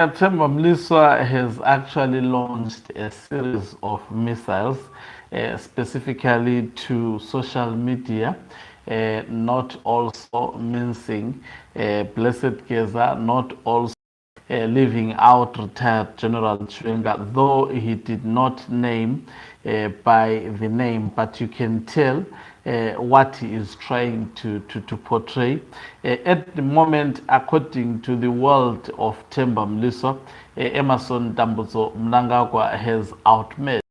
Temba Mliswa has actually launched a series of missiles, specifically to social media, not also mincing Blessed Geza, not also leaving out retired General Chiwenga, though he did not name by the name, but you can tell what he is trying to portray. At the moment, according to the world of Temba Mliswa, Emerson Dambuzo Mnangagwa has outmade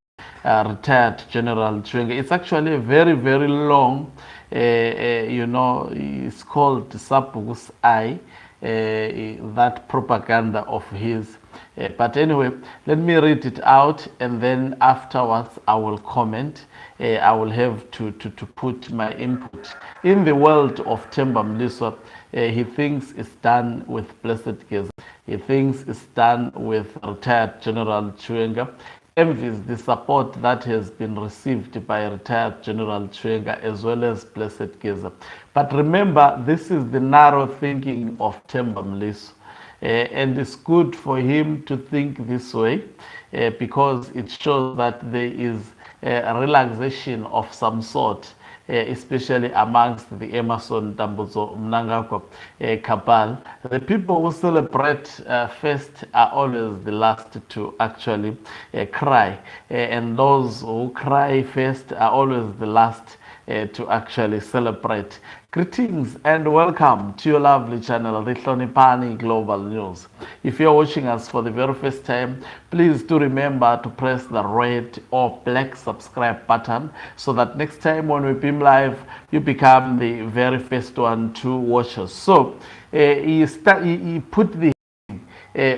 retired General Chiwenga. It's actually a very, very long, it's called Sapu's Eye, that propaganda of his. But anyway, let me read it out, and then afterwards I will comment. I will have to put my input. In the world of Temba Mliswa, he thinks it's done with Blessed Geza. He thinks it's done with retired General Chiwenga. Envies the support that has been received by retired General Chiwenga as well as Blessed Geza. But remember, this is the narrow thinking of Temba Mliswa. And it's good for him to think this way because it shows that there is a relaxation of some sort, especially amongst the Emerson Dambuzo Mnangagwa cabal. The people who celebrate first are always the last to actually cry, and those who cry first are always the last to actually celebrate. Greetings and welcome to your lovely channel, the Hlonipani Global News. If you're watching us for the very first time, please do remember to press the red or black subscribe button so that next time when we beam live, you become the very first one to watch us. So he put the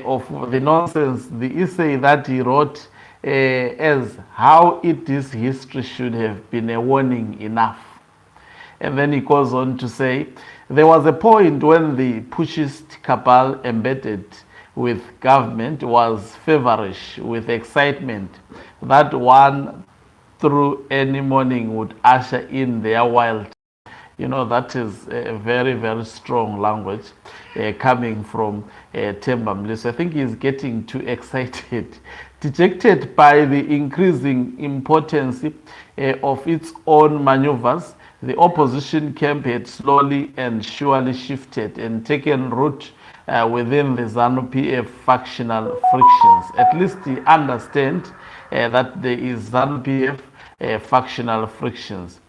of the nonsense, the essay that he wrote as how it is history should have been a warning enough. And then he goes on to say, there was a point when the pushist cabal embedded with government was feverish with excitement that one through any morning would usher in their wild. You know, that is a very, very strong language coming from Temba Mliswa. I think he's getting too excited, dejected by the increasing importance of its own maneuvers. The opposition camp had slowly and surely shifted and taken root within the ZANU-PF factional frictions. At least he understands that there is ZANU-PF factional frictions.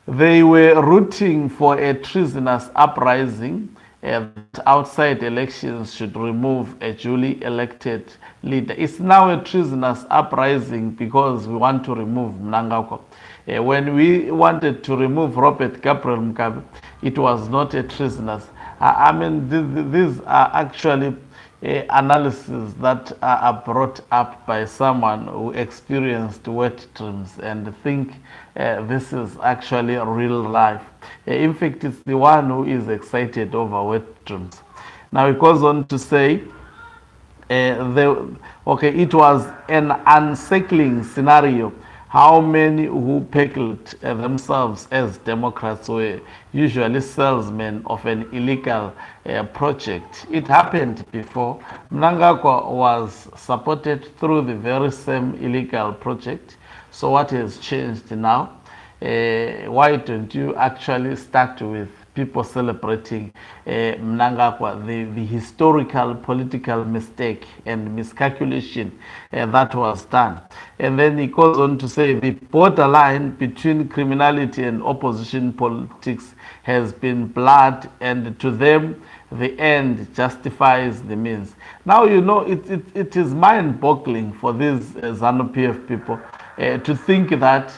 They were rooting for a treasonous uprising that outside elections should remove a duly elected leader. It's now a treasonous uprising because we want to remove Mnangagwa. When we wanted to remove Robert Gabriel Mugabe, it was not a treasonous. I mean, these are actually analyses that are brought up by someone who experienced wet dreams and think this is actually real life. In fact, it's the one who is excited over wet dreams. Now it goes on to say, it was an unsettling scenario. How many who peckled themselves as Democrats were usually salesmen of an illegal project. It happened before. Mnangagwa was supported through the very same illegal project. So what has changed now? Why don't you actually start with people celebrating Mnangagwa, the historical political mistake and miscalculation that was done. And then he goes on to say the borderline between criminality and opposition politics has been blurred, and to them the end justifies the means. Now, you know, it is mind-boggling for these ZANU-PF people to think that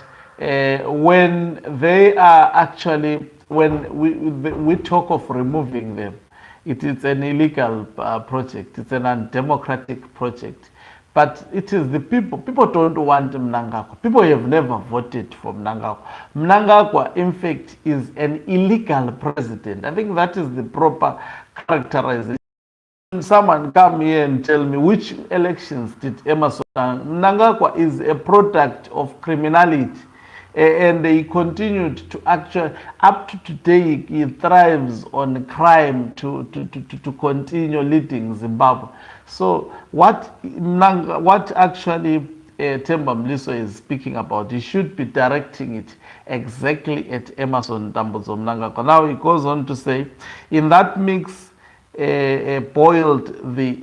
when they are actually, when we talk of removing them, it is an illegal project, it's an undemocratic project. But it is the people. People don't want Mnangagwa. People have never voted for Mnangagwa. Mnangagwa, in fact, is an illegal president. I think that is the proper characterization. Someone come here and tell me which elections did Emerson. Mnangagwa is a product of criminality. And he continued to actually, up to today, he thrives on crime to continue leading Zimbabwe. So what actually Temba Mliswa is speaking about, he should be directing it exactly at Emerson Dambudzo Mnangagwa. Now he goes on to say, in that mix boiled the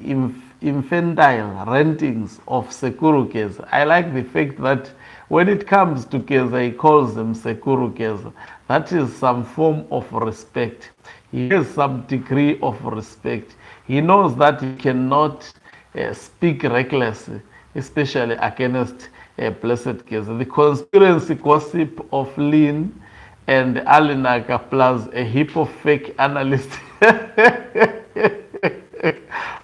infantile rantings of Sekuru Geza. I like the fact that when it comes to Geza, he calls them Sekuru Geza. That is some form of respect. He has some degree of respect. He knows that he cannot speak recklessly, especially against Blessed Geza. The conspiracy gossip of Lynn and Alinaka plus a heap of fake analysts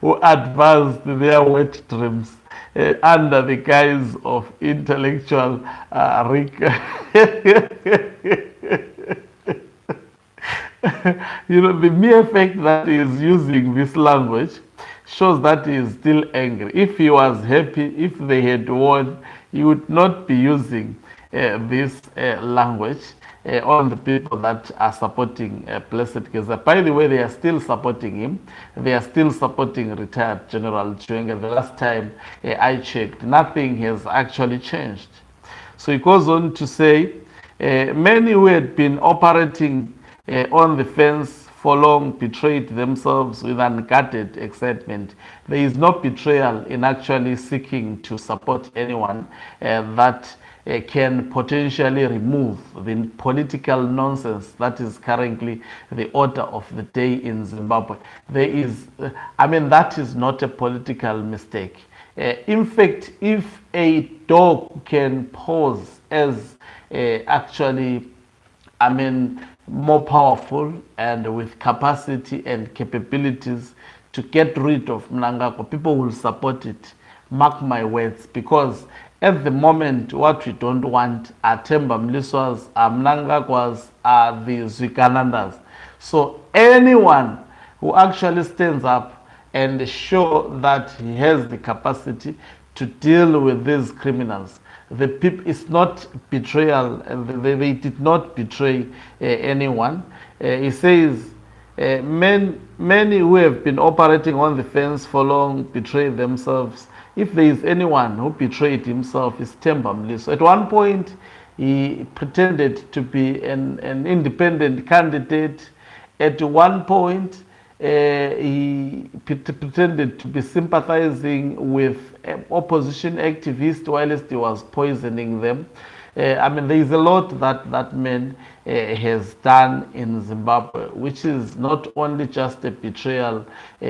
who advanced their wet dreams under the guise of intellectual the mere fact that he is using this language shows that he is still angry. If he was happy, if they had won, he would not be using this language on the people that are supporting Blessed Geza. By the way, they are still supporting him. They are still supporting retired General Chiwenga. The last time I checked, nothing has actually changed. So he goes on to say, many who had been operating on the fence for long betrayed themselves with unguarded excitement. There is no betrayal in actually seeking to support anyone that can potentially remove the political nonsense that is currently the order of the day in Zimbabwe. There is, that is not a political mistake. In fact, if a dog can pose as more powerful and with capacity and capabilities to get rid of Mnangagwa, people will support it. Mark my words, because at the moment, what we don't want are Temba Mliswas, are Mnangagwas, are the Zwikanandas. So anyone who actually stands up and show that he has the capacity to deal with these criminals, the people, it's not betrayal, they did not betray anyone. He says, many who have been operating on the fence for long betray themselves. If there is anyone who betrayed himself, it's Temba Mliswa. At one point, he pretended to be an independent candidate. At one point, he pretended to be sympathizing with opposition activists whilst he was poisoning them. There is a lot that man has done in Zimbabwe, which is not only just a betrayal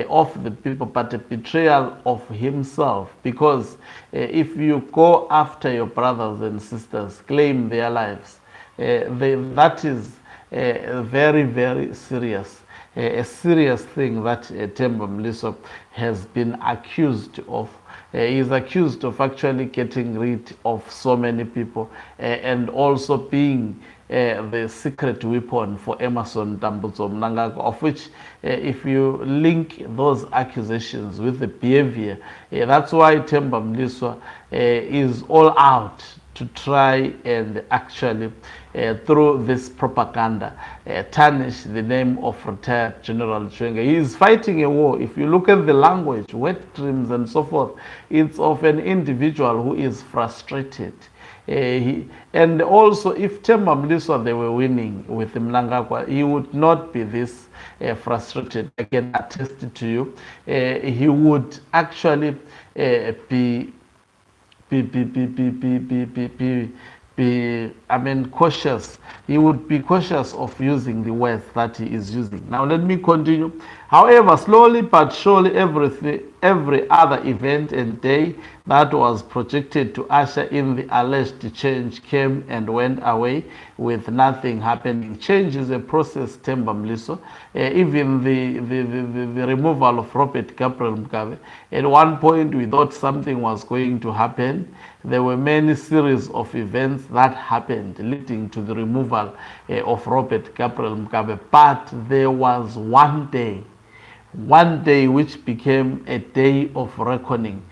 of the people, but a betrayal of himself. Because if you go after your brothers and sisters, claim their lives, that is very, very serious. A serious thing that Temba Mliswa has been accused of. He is accused of actually getting rid of so many people and also being the secret weapon for Emerson Dambudzo Mnangagwa, of which if you link those accusations with the behavior, that's why Temba Mliswa is all out to try and actually, through this propaganda, tarnish the name of retired General Chiwenga. He is fighting a war. If you look at the language, wet dreams and so forth, it's of an individual who is frustrated. And also, if Temba Mliswa, they were winning with Mnangagwa, he would not be this frustrated. I can attest it to you. He would actually be cautious. He would be cautious of using the words that he is using. Now let me continue. However, slowly but surely, every other event and day that was projected to usher in the alleged change came and went away with nothing happening. Change is a process, Temba Mliswa. Even the removal of Robert Gabriel Mugabe, at one point we thought something was going to happen. There were many series of events that happened leading to the removal of Robert Gabriel Mugabe, but there was one day which became a day of reckoning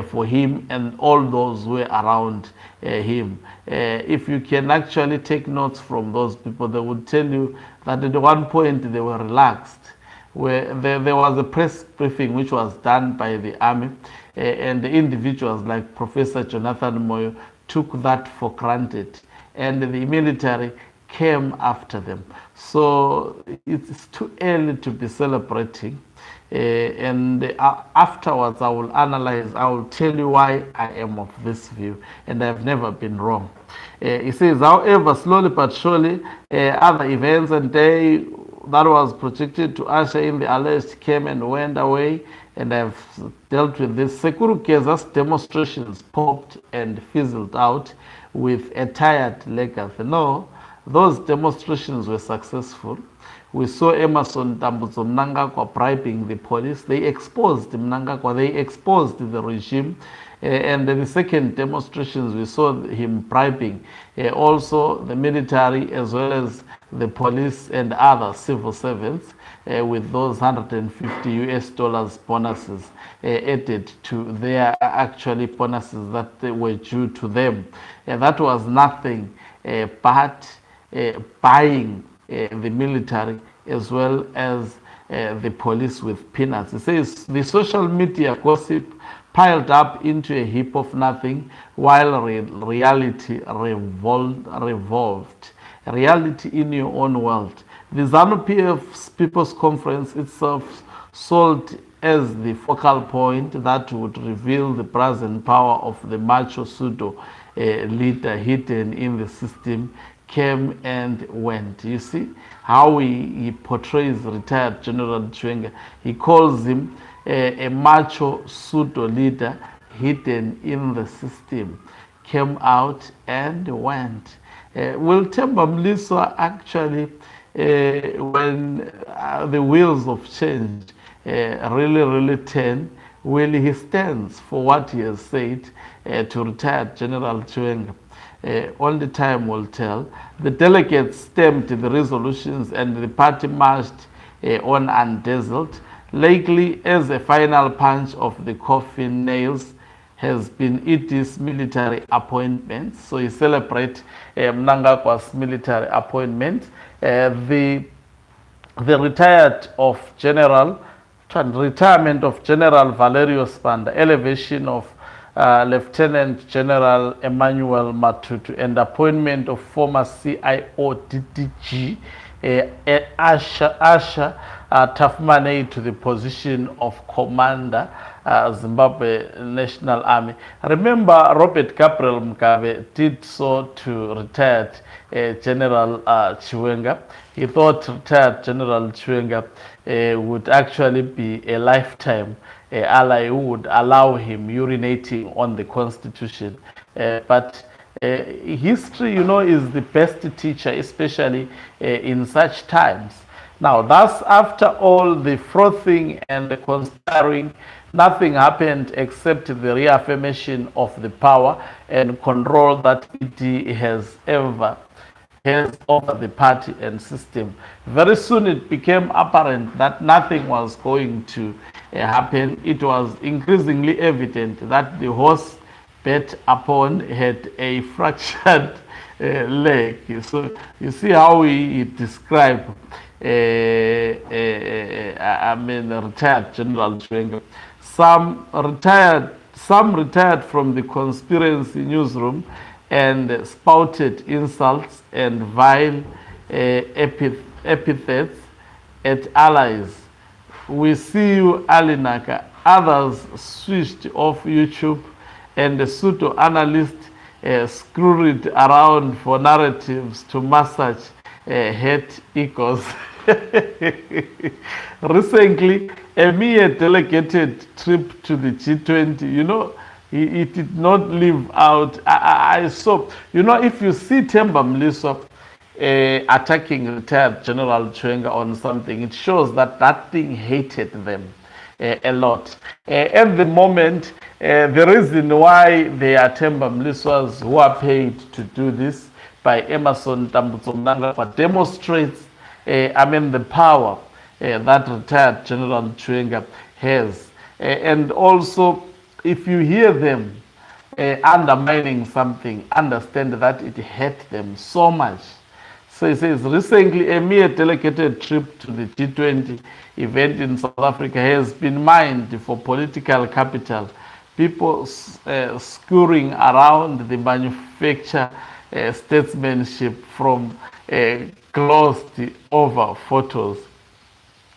for him and all those who were around him. If you can actually take notes from those people, they would tell you that at one point they were relaxed. where there was a press briefing which was done by the army, and the individuals like Professor Jonathan Moyo took that for granted, and the military came after them. So it's too early to be celebrating. And afterwards, I will analyze, I will tell you why I am of this view, and I've never been wrong. He says, however, slowly but surely, other events and day that was projected to usher in the alleged came and went away, and I've dealt with this. Sekuru Geza's demonstrations popped and fizzled out with a tired legacy. No, those demonstrations were successful. We saw Emerson Mnangagwa bribing the police. They exposed Mnangagwa, they exposed the regime. And the second demonstrations, we saw him bribing also the military as well as the police and other civil servants with those $150 bonuses added to their actually bonuses that they were due to them. That was nothing but buying the military as well as the police with peanuts. It says the social media gossip piled up into a heap of nothing while reality revolved. Reality in your own world. The ZANU-PF's People's Conference itself sold as the focal point that would reveal the present power of the macho pseudo leader hidden in the system came and went. You see how he portrays retired General Chiwenga. He calls him a macho pseudo leader hidden in the system, came out and went. Will Temba Mliswa actually, when the wheels of change really turn, will he stands for what he has said to retired General Chiwenga? Only time will tell. The delegates stamped the resolutions and the party marched on undazzled. Likely as a final punch of the coffin nails has been ED's military appointments. So he celebrates Mnangagwa's military appointment. The retirement of General Valerio Spanda, elevation of Lieutenant General Emmanuel Matutu, and appointment of former CIO DDG Asha Tafmane to the position of Commander Zimbabwe National Army. Remember, Robert Gabriel Mugabe did so to retired General Chiwenga. He thought retired General Chiwenga would actually be a lifetime ally who would allow him urinating on the constitution. But history, is the best teacher, especially in such times. Now, thus, after all the frothing and the conspiring, nothing happened except the reaffirmation of the power and control that ED has over the party and system. Very soon it became apparent that nothing was going to happen. It was increasingly evident that the horse bet upon had a fractured leg. So you see how he described retired General Chiwenga. Some retired from the conspiracy newsroom and spouted insults and vile epithets at allies. We see you, Alinaka. Others switched off YouTube, and the pseudo-analyst scurried around for narratives to massage hate egos. Recently, a mere delegated trip to the G20, he did not live out. I saw, if you see Temba Mliswa attacking retired General Chiwenga on something, it shows that that thing hated them a lot. At the moment, the reason why they are Temba Mliswas who are paid to do this by Emerson Mnangagwa demonstrates the power that retired General Chiwenga has. And also, if you hear them undermining something, understand that it hurt them so much. So he says, recently a mere delegated trip to the G20 event in South Africa has been mined for political capital. People scurrying around the manufacture statesmanship from glossed over photos.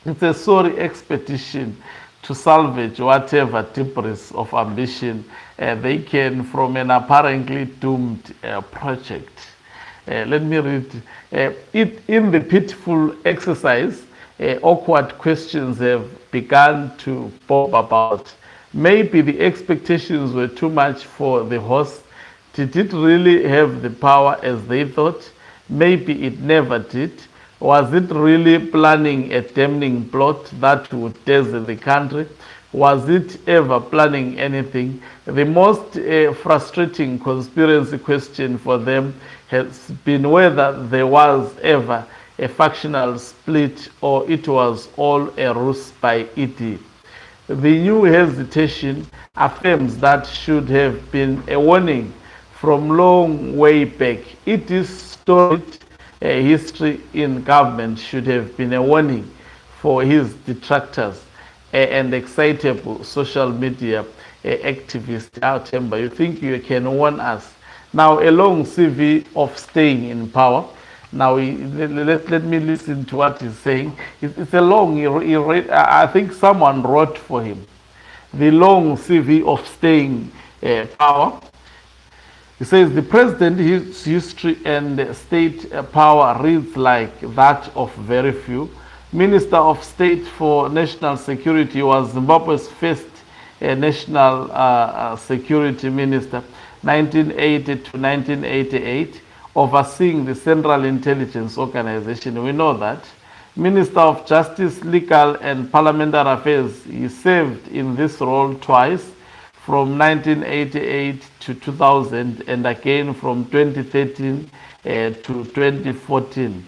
It's a sorry expedition to salvage whatever debris of ambition they can from an apparently doomed project. Let me read. In the pitiful exercise, awkward questions have begun to bob about. Maybe the expectations were too much for the horse. Did it really have the power as they thought? Maybe it never did. Was it really planning a damning plot that would dazzle the country? Was it ever planning anything? The most frustrating conspiracy question for them has been whether there was ever a factional split or it was all a ruse by ED. The new hesitation affirms that should have been a warning from long way back. It is storied history in government should have been a warning for his detractors and excitable social media activists out Temba. You think you can warn us? Now, a long CV of staying in power. Now, let me listen to what he's saying. It's a long, I think someone wrote for him. The long CV of staying power. He says the president, his history and state power reads like that of very few. Minister of State for National Security was Zimbabwe's first national security minister, 1980 to 1988, overseeing the Central Intelligence Organization. We know that. Minister of Justice, Legal and Parliamentary Affairs, he served in this role twice, from 1988 to 2000 and again from 2013 to 2014.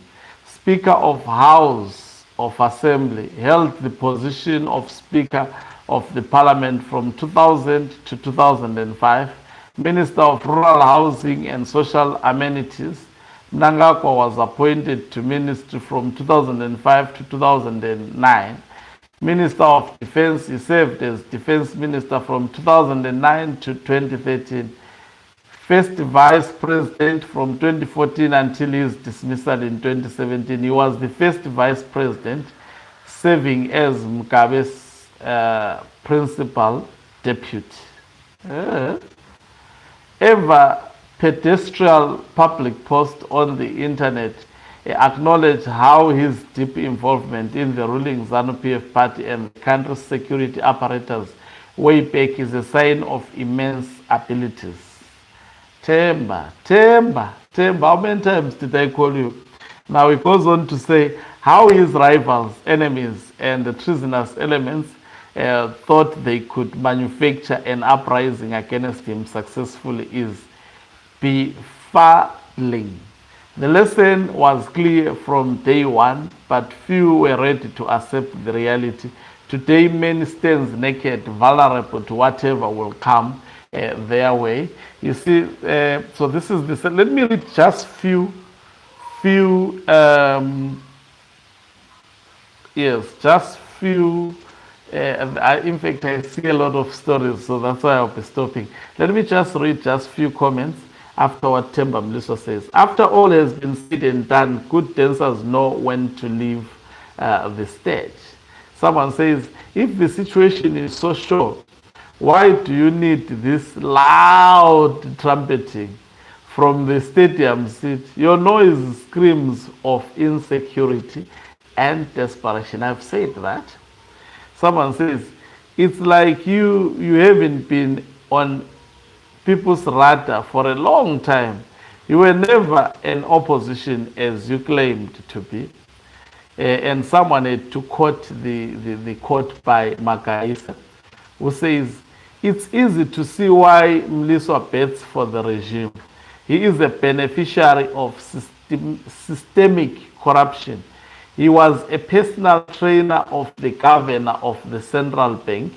Speaker of House of Assembly, held the position of Speaker of the Parliament from 2000 to 2005. Minister of Rural Housing and Social Amenities, Mnangagwa was appointed to ministry from 2005 to 2009. Minister of Defense, he served as Defense Minister from 2009 to 2013. First Vice President from 2014 until his dismissal in 2017. He was the first Vice President, serving as Mugabe's principal deputy. Ever pedestrian public post on the internet acknowledged how his deep involvement in the ruling ZANU-PF party and the country's security apparatus way back is a sign of immense abilities. Temba, how many times did I call you? Now he goes on to say how his rivals, enemies, and the treasonous elements thought they could manufacture an uprising against him successfully is befuddling. The lesson was clear from day one, but few were ready to accept the reality. Today, many stands naked, vulnerable to whatever will come their way. You see, so this is this. Let me read just few. Just few. In fact, I see a lot of stories, so that's why I'll be stopping. Let me just read just few comments after what Temba Mliswa says. After all has been said and done, good dancers know when to leave the stage. Someone says, if the situation is so sure, why do you need this loud trumpeting from the stadium seat? Your noise screams of insecurity and desperation. I've said that. Someone says, it's like you haven't been on people's radar for a long time. You were never an opposition as you claimed to be. And someone had to quote the quote by Magaisa, who says, it's easy to see why Mliswa bets for the regime. He is a beneficiary of systemic corruption. He was a personal trainer of the governor of the central bank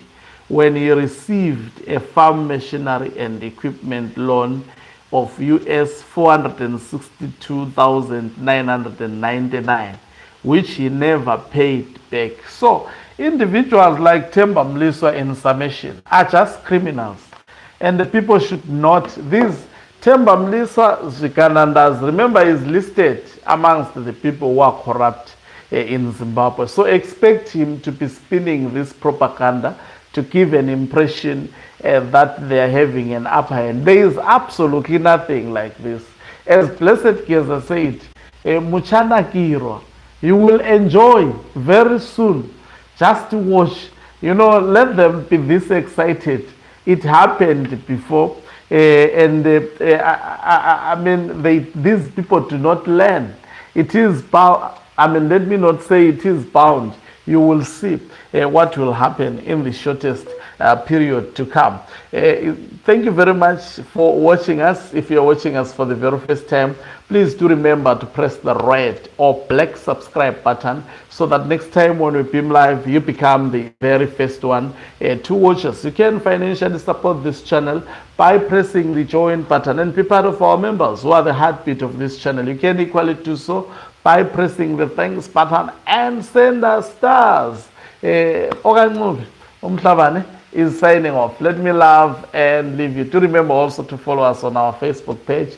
when he received a farm machinery and equipment loan of US 462,999, which he never paid back. So individuals like Temba Mliswa, in summation, are just criminals, and the people should not. These Temba Mliswa Zikanandas, remember, is listed amongst the people who are corrupt in Zimbabwe. So expect him to be spinning this propaganda to give an impression that they are having an upper hand. There is absolutely nothing like this. As Blessed Geza said, Muchana Kiro, you will enjoy very soon. Just watch. Let them be this excited. It happened before. I mean, these people do not learn. It is bound. I mean, let me not say it is bound. You will see what will happen in the shortest period to come. Thank you very much for watching us. If you're watching us for the very first time, please do remember to press the red or black subscribe button so that next time when we beam live, you become the very first one to watch us. You can financially support this channel by pressing the join button and be part of our members who are the heartbeat of this channel. You can equally do so by pressing the thanks button and send us stars. Okanqube Umhlabane is signing off. Let me love and leave you. Do remember also to follow us on our Facebook page.